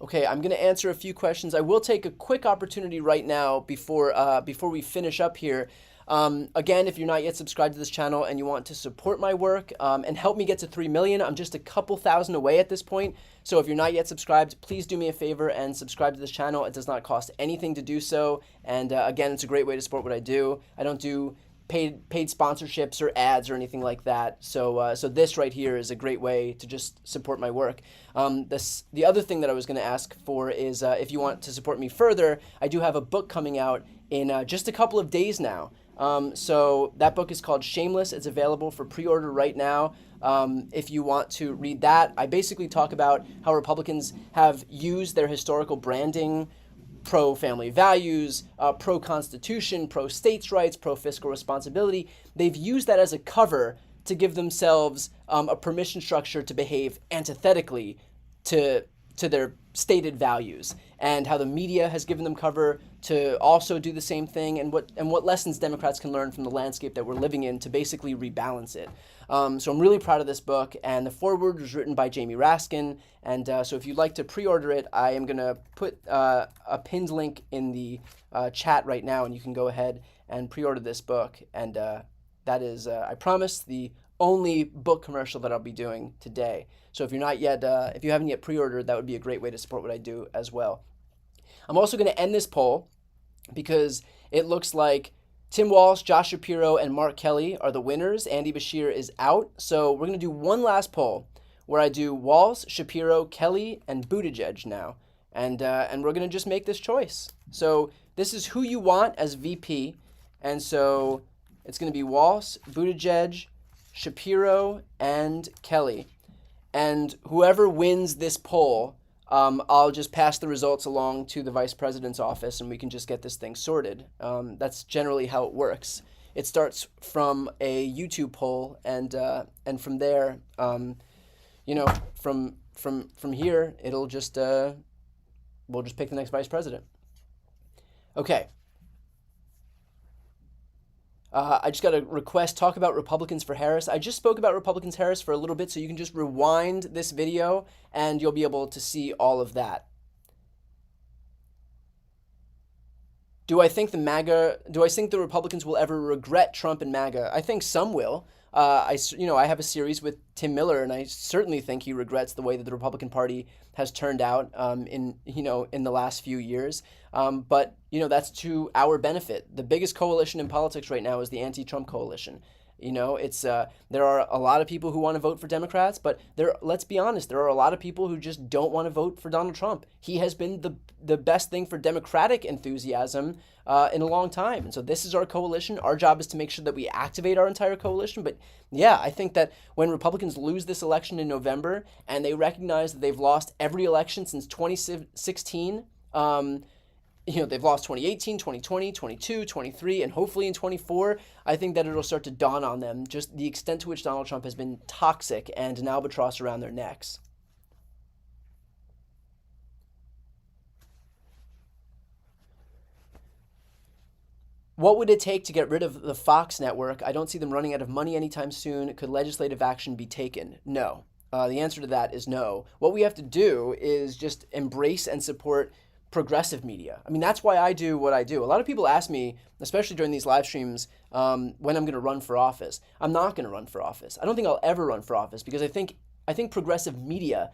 Okay, I'm going to answer a few questions. I will take a quick opportunity right now before we finish up here. Again, if you're not yet subscribed to this channel and you want to support my work and help me get to 3 million, I'm just a couple thousand away at this point. So if you're not yet subscribed, please do me a favor and subscribe to this channel. It does not cost anything to do so. And again, it's a great way to support what I do. I don't do paid sponsorships or ads or anything like that. So this right here is a great way to just support my work. The other thing that I was going to ask for is if you want to support me further, I do have a book coming out in just a couple of days now. So that book is called Shameless. It's available for pre-order right now. If you want to read that, I basically talk about how Republicans have used their historical branding, pro-family values, pro-constitution, pro-states' rights, pro-fiscal responsibility. They've used that as a cover to give themselves a permission structure to behave antithetically to their stated values, and how the media has given them cover to also do the same thing, and what lessons Democrats can learn from the landscape that we're living in to basically rebalance it. So I'm really proud of this book, and the foreword was written by Jamie Raskin, and so if you'd like to pre-order it, I am going to put a pinned link in the chat right now, and you can go ahead and pre-order this book, and that is, I promise, the only book commercial that I'll be doing today. So if you're not yet, if you haven't yet pre-ordered, that would be a great way to support what I do as well. I'm also going to end this poll because it looks like Tim Walsh, Josh Shapiro, and Mark Kelly are the winners. Andy Bashir is out. So we're going to do one last poll where I do Walsh, Shapiro, Kelly, and Buttigieg now. And we're going to just make this choice. So this is who you want as VP. And so it's going to be Walsh, Buttigieg, Shapiro, and Kelly. And whoever wins this poll, I'll just pass the results along to the vice president's office, and we can just get this thing sorted. That's generally how it works. It starts from a YouTube poll, and from there, from here, it'll just we'll just pick the next vice president. Okay. I just got a request, talk about Republicans for Harris. I just spoke about Republicans Harris for a little bit, so you can just rewind this video and you'll be able to see all of that. Do I think the Republicans will ever regret Trump and MAGA? I think some will. I have a series with Tim Miller, and I certainly think he regrets the way that the Republican Party has turned out in the last few years. But that's to our benefit. The biggest coalition in politics right now is the anti-Trump coalition. There are a lot of people who want to vote for Democrats, but let's be honest, there are a lot of people who just don't want to vote for Donald Trump. He has been the best thing for Democratic enthusiasm in a long time. And so this is our coalition. Our job is to make sure that we activate our entire coalition. But yeah, I think that when Republicans lose this election in November and they recognize that they've lost every election since 2016, they've lost 2018, 2020, 22, 23, and hopefully in 24, I think that it'll start to dawn on them just the extent to which Donald Trump has been toxic and an albatross around their necks. What would it take to get rid of the Fox network? I don't see them running out of money anytime soon. Could legislative action be taken? No. The answer to that is no. What we have to do is just embrace and support progressive media. I mean, that's why I do what I do. A lot of people ask me, especially during these live streams, when I'm going to run for office. I'm not going to run for office. I don't think I'll ever run for office because I think progressive media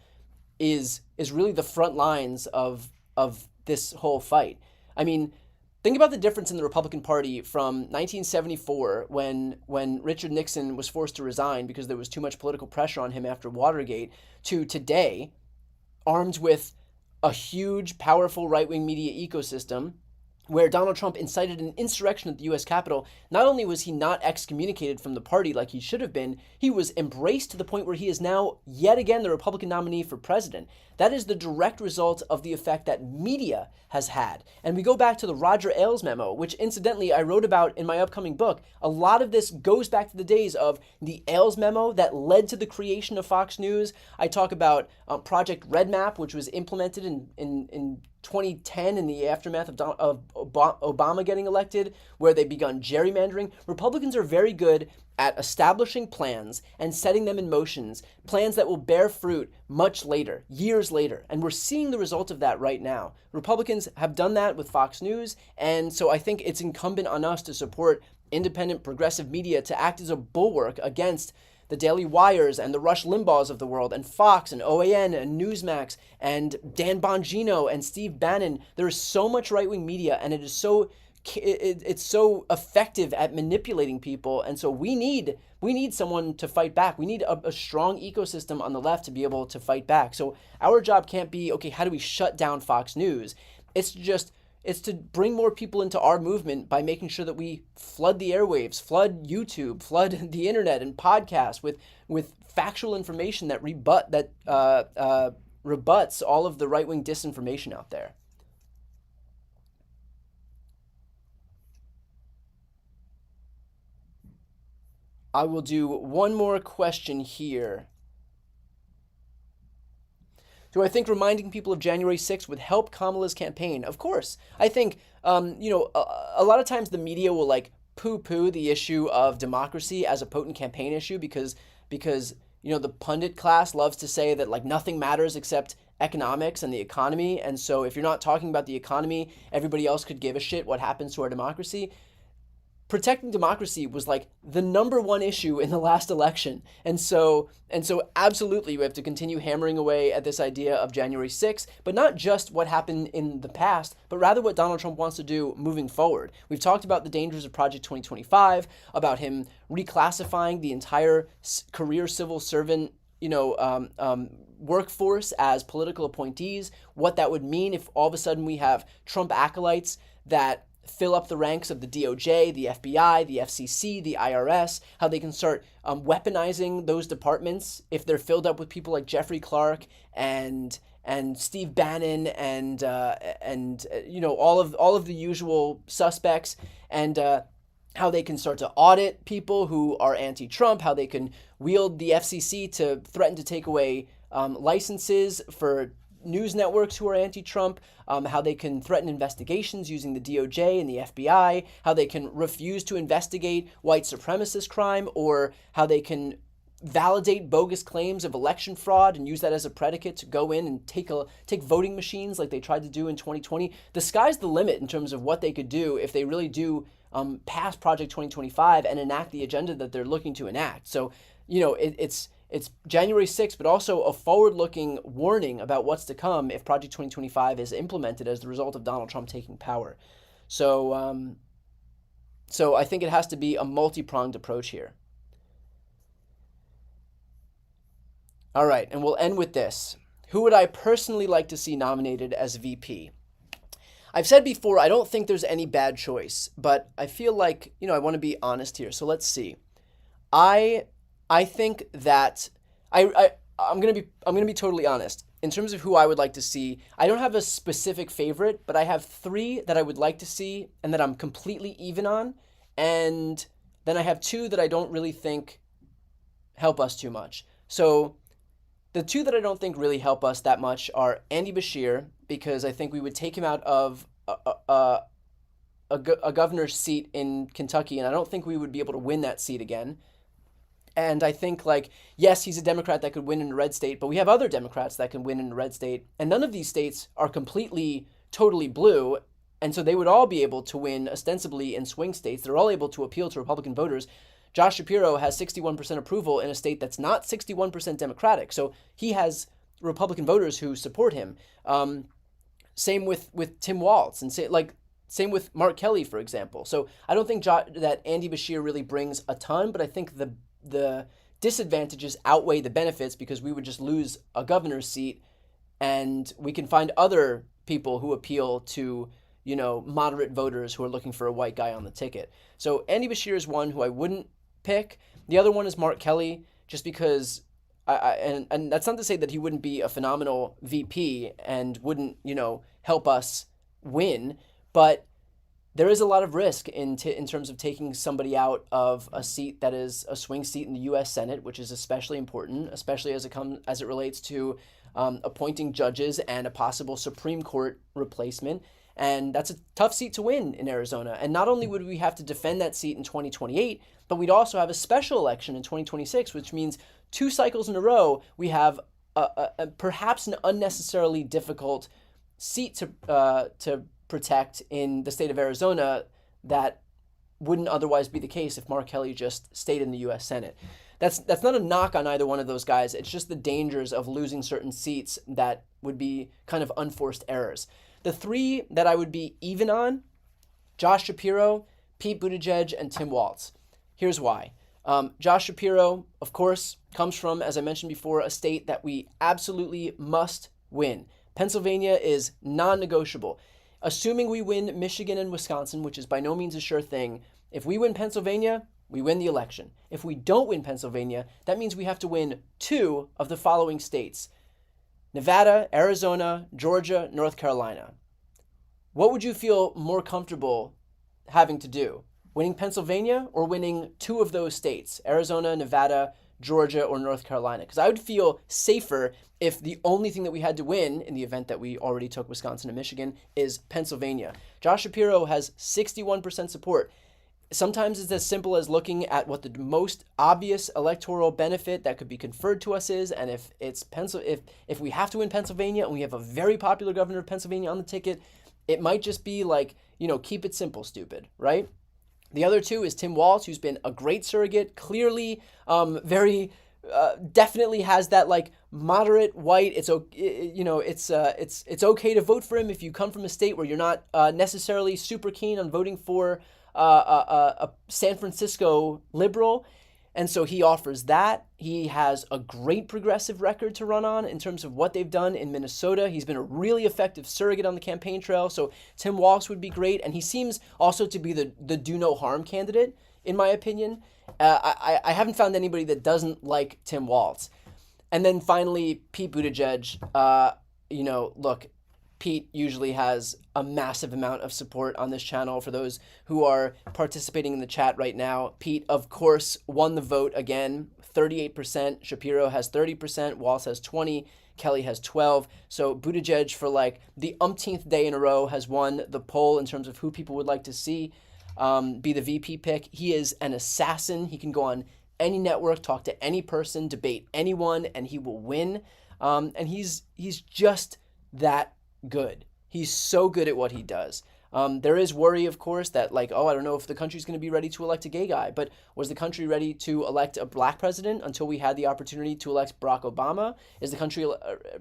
is really the front lines of this whole fight. I mean, think about the difference in the Republican Party from 1974 when Richard Nixon was forced to resign because there was too much political pressure on him after Watergate to today, armed with a huge, powerful right-wing media ecosystem where Donald Trump incited an insurrection at the U.S. Capitol. Not only was he not excommunicated from the party like he should have been, he was embraced to the point where he is now, yet again, the Republican nominee for president. That is the direct result of the effect that media has had. And we go back to the Roger Ailes memo, which incidentally I wrote about in my upcoming book. A lot of this goes back to the days of the Ailes memo that led to the creation of Fox News. I talk about Project Red Map, which was implemented in 2010 in the aftermath of Obama getting elected, where they begun gerrymandering. Republicans are very good at establishing plans and setting them in motions, plans that will bear fruit much later, years later. And we're seeing the result of that right now. Republicans have done that with Fox News, and so I think it's incumbent on us to support independent progressive media to act as a bulwark against the Daily Wires and the Rush Limbaughs of the world, and Fox and OAN and Newsmax and Dan Bongino and Steve Bannon. There is so much right-wing media, and it's so effective at manipulating people. And so we need someone to fight back. We need a strong ecosystem on the left to be able to fight back. So our job can't be, okay, how do we shut down Fox News? It's to bring more people into our movement by making sure that we flood the airwaves, flood YouTube, flood the internet and podcasts with factual information that rebuts all of the right-wing disinformation out there. I will do one more question here. Do I think reminding people of January 6th would help Kamala's campaign? Of course. I think, a lot of times the media will poo-poo the issue of democracy as a potent campaign issue because the pundit class loves to say that nothing matters except economics and the economy. And so if you're not talking about the economy, everybody else could give a shit what happens to our democracy. Protecting democracy was the number one issue in the last election. And so absolutely we have to continue hammering away at this idea of January 6th, but not just what happened in the past, but rather what Donald Trump wants to do moving forward. We've talked about the dangers of Project 2025, about him reclassifying the entire career civil servant workforce as political appointees, what that would mean if all of a sudden we have Trump acolytes that fill up the ranks of the DOJ, the FBI, the FCC, the IRS, how they can start weaponizing those departments if they're filled up with people like Jeffrey Clark and Steve Bannon and all of the usual suspects, and how they can start to audit people who are anti-Trump, how they can wield the FCC to threaten to take away licenses for news networks who are anti-Trump, how they can threaten investigations using the DOJ and the FBI, how they can refuse to investigate white supremacist crime, or how they can validate bogus claims of election fraud and use that as a predicate to go in and take voting machines like they tried to do in 2020. The sky's the limit in terms of what they could do if they really do pass Project 2025 and enact the agenda that they're looking to enact. So, it's January 6th, but also a forward-looking warning about what's to come if Project 2025 is implemented as the result of Donald Trump taking power. So, so I think it has to be a multi-pronged approach here. All right, and we'll end with this. Who would I personally like to see nominated as VP? I've said before, I don't think there's any bad choice, but I feel like, I want to be honest here. So let's see. I think that I'm going to be totally honest. In terms of who I would like to see, I don't have a specific favorite, but I have 3 that I would like to see and that I'm completely even on. And then I have 2 that I don't really think help us too much. So the 2 that I don't think really help us that much are Andy Beshear, because I think we would take him out of a governor's seat in Kentucky, and I don't think we would be able to win that seat again. And I think, yes, he's a Democrat that could win in a red state, but we have other Democrats that can win in a red state, and none of these states are completely, totally blue, and so they would all be able to win ostensibly in swing states. They're all able to appeal to Republican voters. Josh Shapiro has 61% approval in a state that's not 61% Democratic, so he has Republican voters who support him. Same with Tim Waltz, and same with Mark Kelly, for example. So I don't think that Andy Beshear really brings a ton, but I think the disadvantages outweigh the benefits because we would just lose a governor's seat, and we can find other people who appeal to moderate voters who are looking for a white guy on the ticket. So Andy Beshear is one who I wouldn't pick. The other one is Mark Kelly, just because and that's not to say that he wouldn't be a phenomenal VP and wouldn't, help us win, but there is a lot of risk in terms of taking somebody out of a seat that is a swing seat in the U.S. Senate, which is especially important, especially as it relates to appointing judges and a possible Supreme Court replacement. And that's a tough seat to win in Arizona. And not only would we have to defend that seat in 2028, but we'd also have a special election in 2026, which means 2 cycles in a row, we have perhaps an unnecessarily difficult seat to protect in the state of Arizona that wouldn't otherwise be the case if Mark Kelly just stayed in the U.S. Senate. That's not a knock on either one of those guys. It's just the dangers of losing certain seats that would be kind of unforced errors. The 3 that I would be even on, Josh Shapiro, Pete Buttigieg, and Tim Waltz. Here's why. Josh Shapiro, of course, comes from, as I mentioned before, a state that we absolutely must win. Pennsylvania is non-negotiable. Assuming we win Michigan and Wisconsin, which is by no means a sure thing, if we win Pennsylvania, we win the election. If we don't win Pennsylvania, that means we have to win 2 of the following states: Nevada, Arizona, Georgia, North Carolina. What would you feel more comfortable having to do? Winning Pennsylvania or winning 2 of those states, Arizona, Nevada, Georgia, or North Carolina? Because I would feel safer if the only thing that we had to win, in the event that we already took Wisconsin and Michigan, is Pennsylvania. Josh Shapiro has 61% support. Sometimes it's as simple as looking at what the most obvious electoral benefit that could be conferred to us is, and if we have to win Pennsylvania and we have a very popular governor of Pennsylvania on the ticket, it might just be keep it simple, stupid, right? The other 2 is Tim Waltz, who's been a great surrogate, clearly very definitely has that moderate white. It's okay to vote for him if you come from a state where you're not necessarily super keen on voting for a San Francisco liberal. And so he offers that. He has a great progressive record to run on in terms of what they've done in Minnesota. He's been a really effective surrogate on the campaign trail. So Tim Waltz would be great. And he seems also to be the do no harm candidate, in my opinion. I haven't found anybody that doesn't like Tim Waltz. And then finally, Pete Buttigieg. Look, Pete usually has a massive amount of support on this channel. For those who are participating in the chat right now, Pete, of course, won the vote again, 38%. Shapiro has 30%. Waltz has 20%. Kelly has 12%. So Buttigieg, for the umpteenth day in a row, has won the poll in terms of who people would like to see be the VP pick. He is an assassin. He can go on any network, talk to any person, debate anyone, and he will win. And he's just that good. He's so good at what he does. There is worry, of course, that I don't know if the country's going to be ready to elect a gay guy, but was the country ready to elect a black president until we had the opportunity to elect Barack Obama? Is the country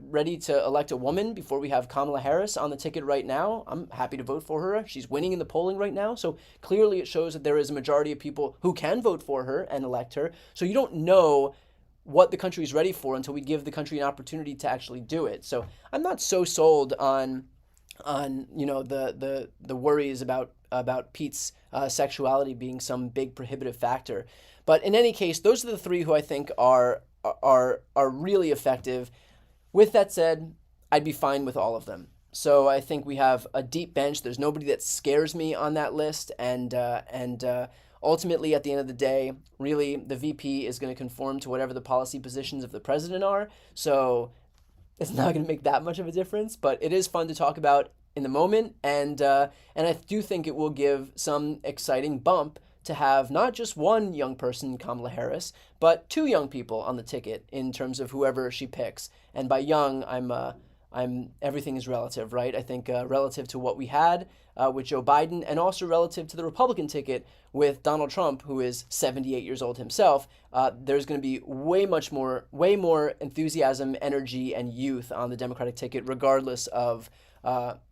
ready to elect a woman before we have Kamala Harris on the ticket right now? I'm happy to vote for her. She's winning in the polling right now. So clearly it shows that there is a majority of people who can vote for her and elect her. So you don't know what the country is ready for until we give the country an opportunity to actually do it. So I'm not so sold on the worries about Pete's sexuality being some big prohibitive factor. But in any case, those are the three who I think are really effective. With that said, I'd be fine with all of them. So I think we have a deep bench. There's nobody that scares me on that list, and ultimately, at the end of the day, really, the VP is going to conform to whatever the policy positions of the president are. So it's not going to make that much of a difference, but it is fun to talk about in the moment, and I do think it will give some exciting bump to have not just one young person, Kamala Harris, but two young people on the ticket in terms of whoever she picks. And by young, I'm everything is relative, right? I think relative to what we had with Joe Biden, and also relative to the Republican ticket with Donald Trump, who is 78 years old himself, there's going to be way more enthusiasm, energy, and youth on the Democratic ticket, regardless of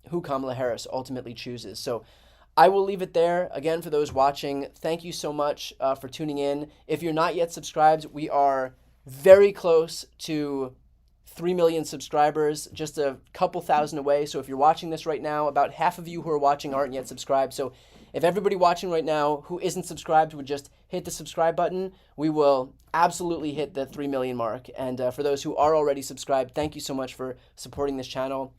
who Kamala Harris ultimately chooses. So I will leave it there. Again, for those watching, thank you so much for tuning in. If you're not yet subscribed, we are very close to 3 million subscribers, just a couple thousand away. So if you're watching this right now, about half of you who are watching aren't yet subscribed. So if everybody watching right now who isn't subscribed would just hit the subscribe button, we will absolutely hit the 3 million mark. And for those who are already subscribed, thank you so much for supporting this channel.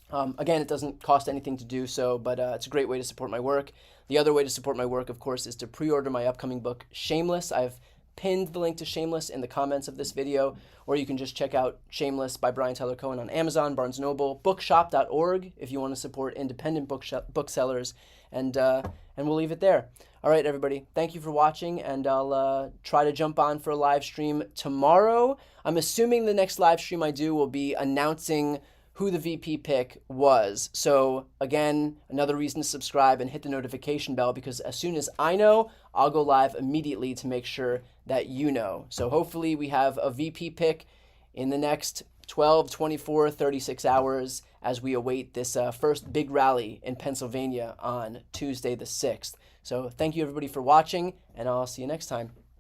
Again, it doesn't cost anything to do so, but it's a great way to support my work. The other way to support my work, of course, is to pre-order my upcoming book, Shameless. I've pinned the link to Shameless in the comments of this video, or you can just check out Shameless by Brian Tyler Cohen on Amazon, Barnes & Noble, bookshop.org if you want to support independent booksellers, and we'll leave it there. All right, everybody, thank you for watching, and I'll try to jump on for a live stream tomorrow. I'm assuming the next live stream I do will be announcing who the VP pick was. So again, another reason to subscribe and hit the notification bell, because as soon as I know, I'll go live immediately to make sure that you know. So hopefully we have a VP pick in the next 12, 24, 36 hours as we await this first big rally in Pennsylvania on Tuesday the 6th. So thank you everybody for watching, and I'll see you next time.